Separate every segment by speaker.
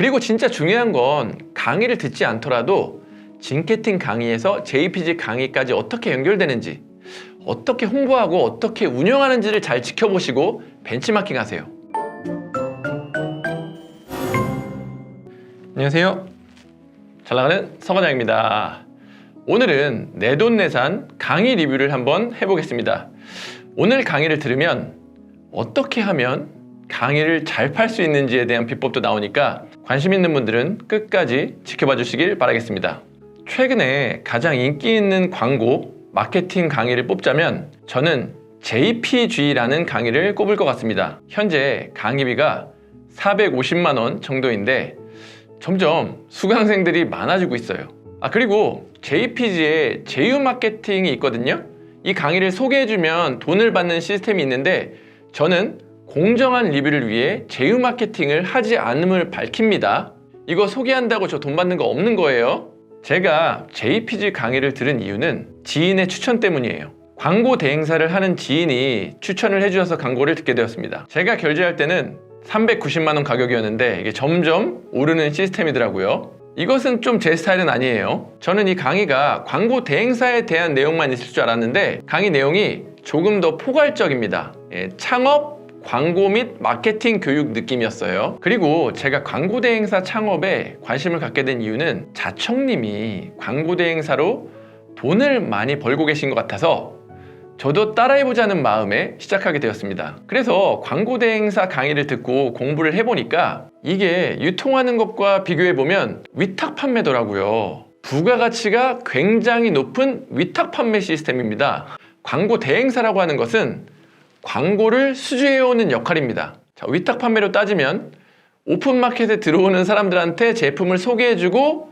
Speaker 1: 그리고 진짜 중요한 건 강의를 듣지 않더라도 징케팅 강의에서 JPG 강의까지 어떻게 연결되는지, 어떻게 홍보하고 어떻게 운영하는지를 잘 지켜보시고 벤치마킹 하세요. 안녕하세요. 잘나가는 서과장입니다. 오늘은 내돈내산 강의 리뷰를 한번 해보겠습니다. 오늘 강의를 들으면 어떻게 하면 강의를 잘 팔 수 있는지에 대한 비법도 나오니까 관심 있는 분들은 끝까지 지켜봐 주시길 바라겠습니다. 최근에 가장 인기 있는 광고, 마케팅 강의를 뽑자면 저는 JPG라는 강의를 꼽을 것 같습니다. 현재 강의비가 450만 원 정도인데 점점 수강생들이 많아지고 있어요. 그리고 JPG에 제휴 마케팅이 있거든요. 이 강의를 소개해주면 돈을 받는 시스템이 있는데 저는 공정한 리뷰를 위해 제휴 마케팅을 하지 않음을 밝힙니다. 이거 소개한다고 저 돈 받는 거 없는 거예요. 제가 JPG 강의를 들은 이유는 지인의 추천 때문이에요. 광고 대행사를 하는 지인이 추천을 해주셔서 광고를 듣게 되었습니다. 제가 결제할 때는 390만 원 가격이었는데 이게 점점 오르는 시스템이더라고요. 이것은 좀 제 스타일은 아니에요. 저는 이 강의가 광고 대행사에 대한 내용만 있을 줄 알았는데 강의 내용이 조금 더 포괄적입니다. 창업, 광고 및 마케팅 교육 느낌이었어요. 그리고 제가 광고 대행사 창업에 관심을 갖게 된 이유는 자청님이 광고 대행사로 돈을 많이 벌고 계신 것 같아서 저도 따라해보자는 마음에 시작하게 되었습니다. 그래서 광고 대행사 강의를 듣고 공부를 해보니까 이게 유통하는 것과 비교해보면 위탁 판매더라고요. 부가가치가 굉장히 높은 위탁 판매 시스템입니다. 광고 대행사라고 하는 것은 광고를 수주해오는 역할입니다. 위탁 판매로 따지면 오픈마켓에 들어오는 사람들한테 제품을 소개해주고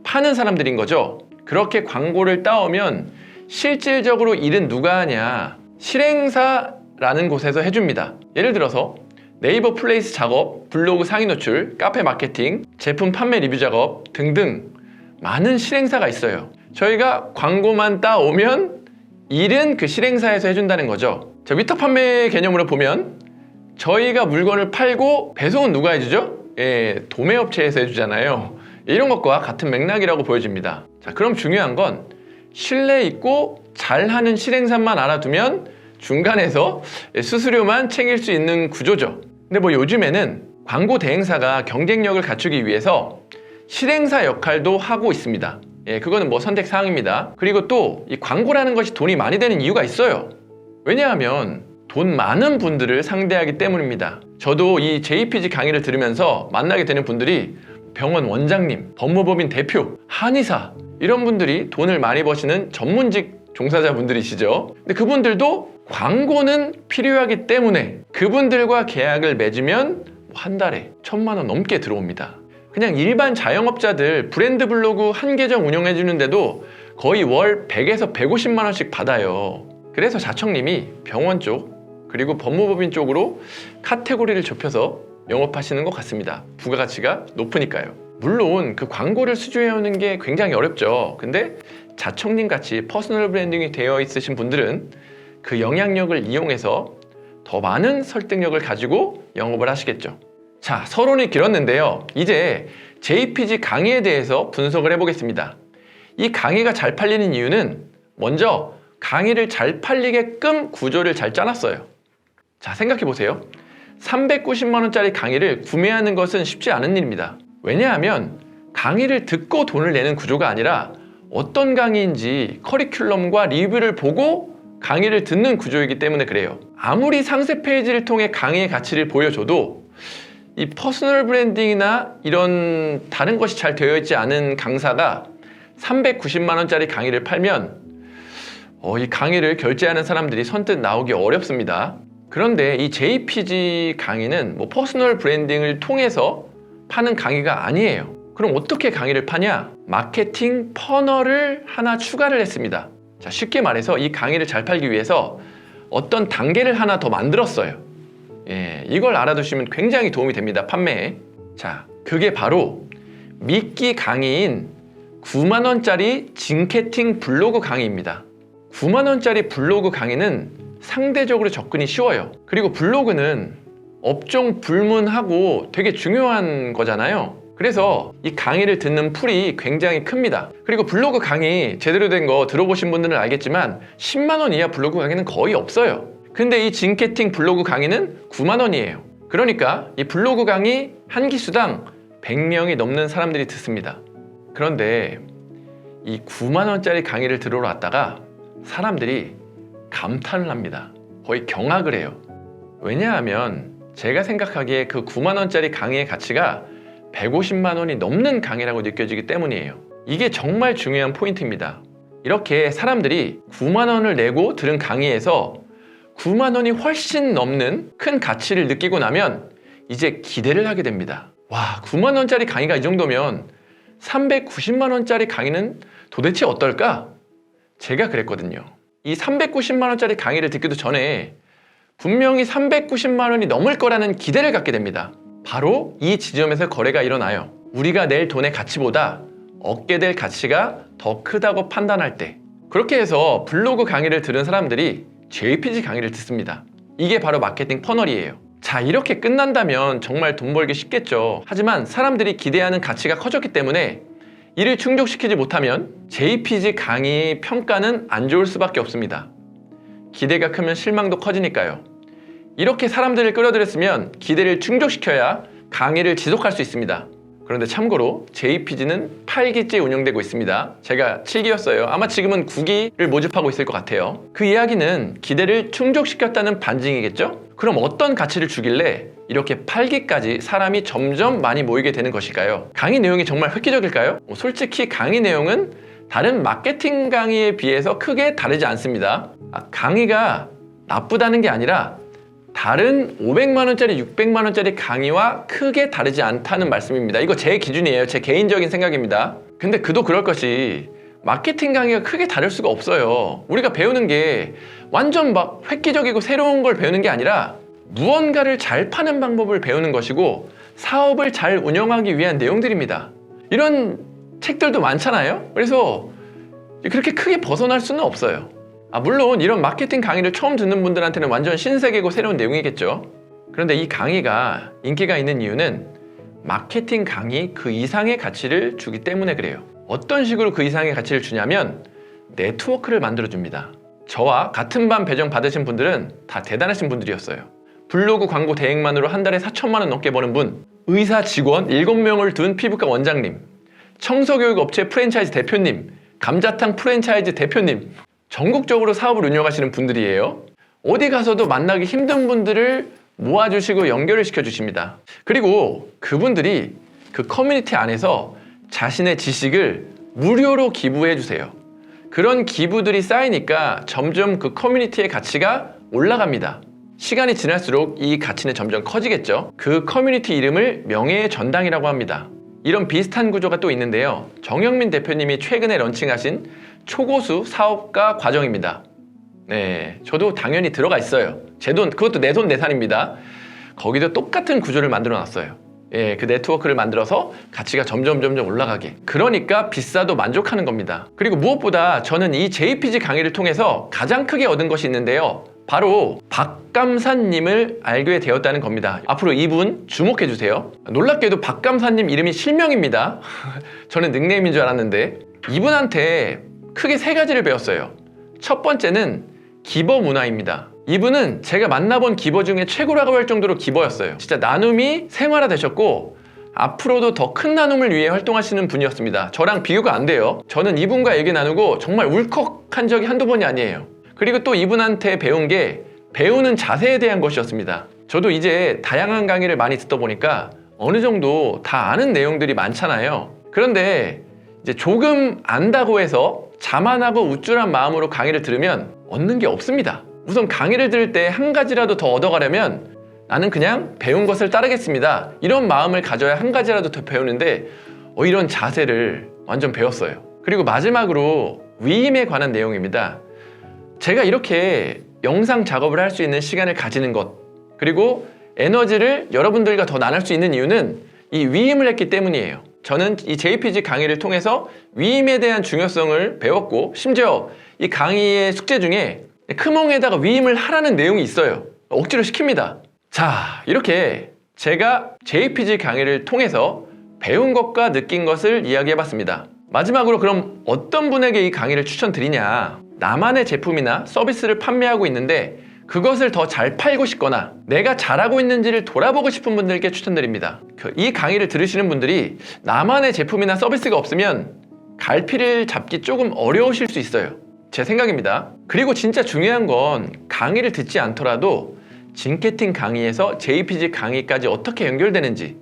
Speaker 1: 파는 사람들인 거죠. 그렇게 광고를 따오면 실질적으로 일은 누가 하냐? 실행사라는 곳에서 해줍니다. 예를 들어서 네이버 플레이스 작업, 블로그 상위 노출, 카페 마케팅, 제품 판매 리뷰 작업 등등 많은 실행사가 있어요. 저희가 광고만 따오면 일은 그 실행사에서 해준다는 거죠. 위탁 판매 개념으로 보면 저희가 물건을 팔고 배송은 누가 해주죠? 도매업체에서 해주잖아요. 이런 것과 같은 맥락이라고 보여집니다. 그럼 중요한 건 신뢰 있고 잘하는 실행사만 알아두면 중간에서 수수료만 챙길 수 있는 구조죠. 근데 요즘에는 광고 대행사가 경쟁력을 갖추기 위해서 실행사 역할도 하고 있습니다. 그거는 선택사항입니다. 그리고 또 이 광고라는 것이 돈이 많이 되는 이유가 있어요. 왜냐하면 돈 많은 분들을 상대하기 때문입니다. 저도 이 JPG 강의를 들으면서 만나게 되는 분들이 병원 원장님, 법무법인 대표, 한의사 이런 분들이 돈을 많이 버시는 전문직 종사자분들이시죠. 근데 그분들도 광고는 필요하기 때문에 그분들과 계약을 맺으면 한 달에 1,000만 원 넘게 들어옵니다. 그냥 일반 자영업자들 브랜드 블로그 한 계정 운영해주는데도 거의 월 100에서 150만 원씩 받아요. 그래서 자청님이 병원 쪽 그리고 법무법인 쪽으로 카테고리를 좁혀서 영업하시는 것 같습니다. 부가가치가 높으니까요. 물론 그 광고를 수주해오는 게 굉장히 어렵죠. 근데 자청님 같이 퍼스널 브랜딩이 되어 있으신 분들은 그 영향력을 이용해서 더 많은 설득력을 가지고 영업을 하시겠죠. 서론이 길었는데요. 이제 JPG 강의에 대해서 분석을 해보겠습니다. 이 강의가 잘 팔리는 이유는 먼저 강의를 잘 팔리게끔 구조를 잘 짜놨어요. 생각해보세요. 390만 원짜리 강의를 구매하는 것은 쉽지 않은 일입니다. 왜냐하면 강의를 듣고 돈을 내는 구조가 아니라 어떤 강의인지 커리큘럼과 리뷰를 보고 강의를 듣는 구조이기 때문에 그래요. 아무리 상세 페이지를 통해 강의의 가치를 보여줘도 이 퍼스널 브랜딩이나 이런 다른 것이 잘 되어 있지 않은 강사가 390만 원짜리 강의를 팔면 이 강의를 결제하는 사람들이 선뜻 나오기 어렵습니다. 그런데 이 JPG 강의는 퍼스널 브랜딩을 통해서 파는 강의가 아니에요. 그럼 어떻게 강의를 파냐? 마케팅 퍼널을 하나 추가를 했습니다. 쉽게 말해서 이 강의를 잘 팔기 위해서 어떤 단계를 하나 더 만들었어요. 이걸 알아두시면 굉장히 도움이 됩니다. 판매에. 그게 바로 미끼 강의인 9만 원짜리 징케팅 블로그 강의입니다. 9만 원짜리 블로그 강의는 상대적으로 접근이 쉬워요. 그리고 블로그는 업종 불문하고 되게 중요한 거잖아요. 그래서 이 강의를 듣는 풀이 굉장히 큽니다. 그리고 블로그 강의 제대로 된 거 들어보신 분들은 알겠지만 10만 원 이하 블로그 강의는 거의 없어요. 근데 이 징케팅 블로그 강의는 9만 원이에요. 그러니까 이 블로그 강의 한 기수당 100명이 넘는 사람들이 듣습니다. 그런데 이 9만 원짜리 강의를 들으러 왔다가 사람들이 감탄을 합니다. 거의 경악을 해요. 왜냐하면 제가 생각하기에 그 9만 원짜리 강의의 가치가 150만 원이 넘는 강의라고 느껴지기 때문이에요. 이게 정말 중요한 포인트입니다. 이렇게 사람들이 9만 원을 내고 들은 강의에서 9만 원이 훨씬 넘는 큰 가치를 느끼고 나면 이제 기대를 하게 됩니다. 와, 9만 원짜리 강의가 이 정도면 390만 원짜리 강의는 도대체 어떨까? 제가 그랬거든요. 이 390만 원짜리 강의를 듣기도 전에 분명히 390만 원이 넘을 거라는 기대를 갖게 됩니다. 바로 이 지점에서 거래가 일어나요. 우리가 낼 돈의 가치보다 얻게 될 가치가 더 크다고 판단할 때, 그렇게 해서 블로그 강의를 들은 사람들이 JPG 강의를 듣습니다. 이게 바로 마케팅 퍼널이에요. 자, 이렇게 끝난다면 정말 돈 벌기 쉽겠죠. 하지만 사람들이 기대하는 가치가 커졌기 때문에 이를 충족시키지 못하면 JPG 강의의 평가는 안 좋을 수밖에 없습니다. 기대가 크면 실망도 커지니까요. 이렇게 사람들을 끌어들였으면 기대를 충족시켜야 강의를 지속할 수 있습니다. 그런데 참고로 JPG는 8기째 운영되고 있습니다. 제가 7기였어요. 아마 지금은 9기를 모집하고 있을 것 같아요. 그 이야기는 기대를 충족시켰다는 반증이겠죠? 그럼 어떤 가치를 주길래 이렇게 8기까지 사람이 점점 많이 모이게 되는 것일까요? 강의 내용이 정말 획기적일까요? 솔직히 강의 내용은 다른 마케팅 강의에 비해서 크게 다르지 않습니다. 강의가 나쁘다는 게 아니라 다른 500만 원짜리, 600만 원짜리 강의와 크게 다르지 않다는 말씀입니다. 이거 제 기준이에요. 제 개인적인 생각입니다. 근데 그도 그럴 것이 마케팅 강의가 크게 다를 수가 없어요. 우리가 배우는 게 완전 막 획기적이고 새로운 걸 배우는 게 아니라 무언가를 잘 파는 방법을 배우는 것이고 사업을 잘 운영하기 위한 내용들입니다. 이런 책들도 많잖아요. 그래서 그렇게 크게 벗어날 수는 없어요. 물론 이런 마케팅 강의를 처음 듣는 분들한테는 완전 신세계고 새로운 내용이겠죠. 그런데 이 강의가 인기가 있는 이유는 마케팅 강의 그 이상의 가치를 주기 때문에 그래요. 어떤 식으로 그 이상의 가치를 주냐면 네트워크를 만들어줍니다. 저와 같은 반 배정 받으신 분들은 다 대단하신 분들이었어요. 블로그 광고 대행만으로 한 달에 4천만 원 넘게 버는 분, 의사 직원 7명을 둔 피부과 원장님, 청소교육 업체 프랜차이즈 대표님, 감자탕 프랜차이즈 대표님, 전국적으로 사업을 운영하시는 분들이에요. 어디 가서도 만나기 힘든 분들을 모아주시고 연결을 시켜주십니다. 그리고 그분들이 그 커뮤니티 안에서 자신의 지식을 무료로 기부해 주세요. 그런 기부들이 쌓이니까 점점 그 커뮤니티의 가치가 올라갑니다. 시간이 지날수록 이 가치는 점점 커지겠죠. 그 커뮤니티 이름을 명예의 전당이라고 합니다. 이런 비슷한 구조가 또 있는데요. 정영민 대표님이 최근에 런칭하신 초고수 사업가 과정입니다. 네, 저도 당연히 들어가 있어요. 제 돈, 그것도 내 손 내산입니다. 거기도 똑같은 구조를 만들어 놨어요. 예, 그 네트워크를 만들어서 가치가 점점 올라가게. 그러니까 비싸도 만족하는 겁니다. 그리고 무엇보다 저는 이 JPG 강의를 통해서 가장 크게 얻은 것이 있는데요. 바로 박감사님을 알게 되었다는 겁니다. 앞으로 이분 주목해 주세요. 놀랍게도 박감사님 이름이 실명입니다. 저는 닉네임인 줄 알았는데 이분한테 크게 3가지를 배웠어요. 첫 번째는 기버 문화입니다. 이분은 제가 만나본 기버 중에 최고라고 할 정도로 기버였어요. 진짜 나눔이 생활화 되셨고 앞으로도 더 큰 나눔을 위해 활동하시는 분이었습니다. 저랑 비교가 안 돼요. 저는 이분과 얘기 나누고 정말 울컥한 적이 한두 번이 아니에요. 그리고 또 이분한테 배운 게 배우는 자세에 대한 것이었습니다. 저도 이제 다양한 강의를 많이 듣다 보니까 어느 정도 다 아는 내용들이 많잖아요. 그런데 이제 조금 안다고 해서 자만하고 우쭐한 마음으로 강의를 들으면 얻는 게 없습니다. 우선 강의를 들을 때 한 가지라도 더 얻어가려면 나는 그냥 배운 것을 따르겠습니다. 이런 마음을 가져야 한 가지라도 더 배우는데 이런 자세를 완전 배웠어요. 그리고 마지막으로 위임에 관한 내용입니다. 제가 이렇게 영상 작업을 할 수 있는 시간을 가지는 것, 그리고 에너지를 여러분들과 더 나눌 수 있는 이유는 이 위임을 했기 때문이에요. 저는 이 JPG 강의를 통해서 위임에 대한 중요성을 배웠고 심지어 이 강의의 숙제 중에 크몽에다가 위임을 하라는 내용이 있어요. 억지로 시킵니다. 자, 이렇게 제가 JPG 강의를 통해서 배운 것과 느낀 것을 이야기해봤습니다. 마지막으로 그럼 어떤 분에게 이 강의를 추천드리냐? 나만의 제품이나 서비스를 판매하고 있는데 그것을 더 잘 팔고 싶거나 내가 잘하고 있는지를 돌아보고 싶은 분들께 추천드립니다. 이 강의를 들으시는 분들이 나만의 제품이나 서비스가 없으면 갈피를 잡기 조금 어려우실 수 있어요. 제 생각입니다. 그리고 진짜 중요한 건 강의를 듣지 않더라도 징케팅 강의에서 JPG 강의까지 어떻게 연결되는지,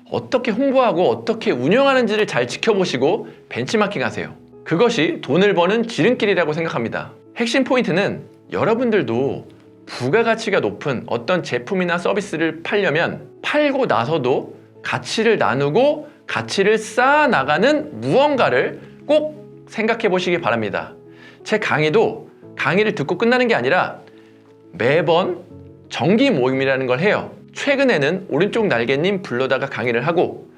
Speaker 1: 어떻게 홍보하고 어떻게 운영하는지를 잘 지켜보시고 벤치마킹 하세요. 그것이 돈을 버는 지름길이라고 생각합니다. 핵심 포인트는 여러분들도 부가가치가 높은 어떤 제품이나 서비스를 팔려면 팔고 나서도 가치를 나누고 가치를 쌓아 나가는 무언가를 꼭 생각해 보시기 바랍니다. 제 강의도 강의를 듣고 끝나는 게 아니라 매번 정기 모임이라는 걸 해요. 최근에는 오른쪽 날개님 불러다가 강의를 하고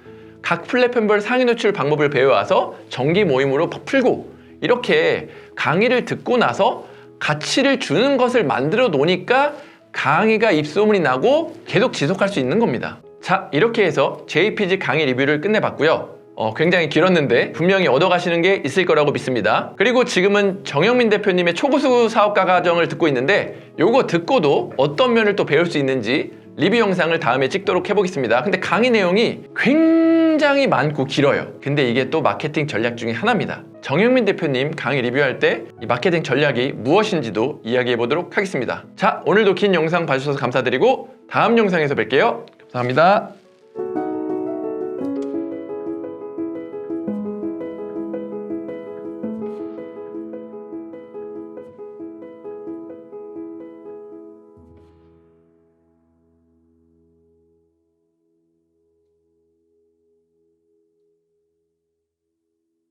Speaker 1: 각 플랫폼별 상위 노출 방법을 배워와서 정기 모임으로 풀고 이렇게 강의를 듣고 나서 가치를 주는 것을 만들어 놓으니까 강의가 입소문이 나고 계속 지속할 수 있는 겁니다. 자, 이렇게 해서 JPG 강의 리뷰를 끝내봤고요. 굉장히 길었는데 분명히 얻어가시는 게 있을 거라고 믿습니다. 그리고 지금은 정영민 대표님의 초고수 사업가 과정을 듣고 있는데 요거 듣고도 어떤 면을 또 배울 수 있는지 리뷰 영상을 다음에 찍도록 해보겠습니다. 근데 강의 내용이 굉장히 많고 길어요. 근데 이게 또 마케팅 전략 중에 하나입니다. 정영민 대표님 강의 리뷰할 때 이 마케팅 전략이 무엇인지도 이야기해 보도록 하겠습니다. 자, 오늘도 긴 영상 봐주셔서 감사드리고 다음 영상에서 뵐게요. 감사합니다.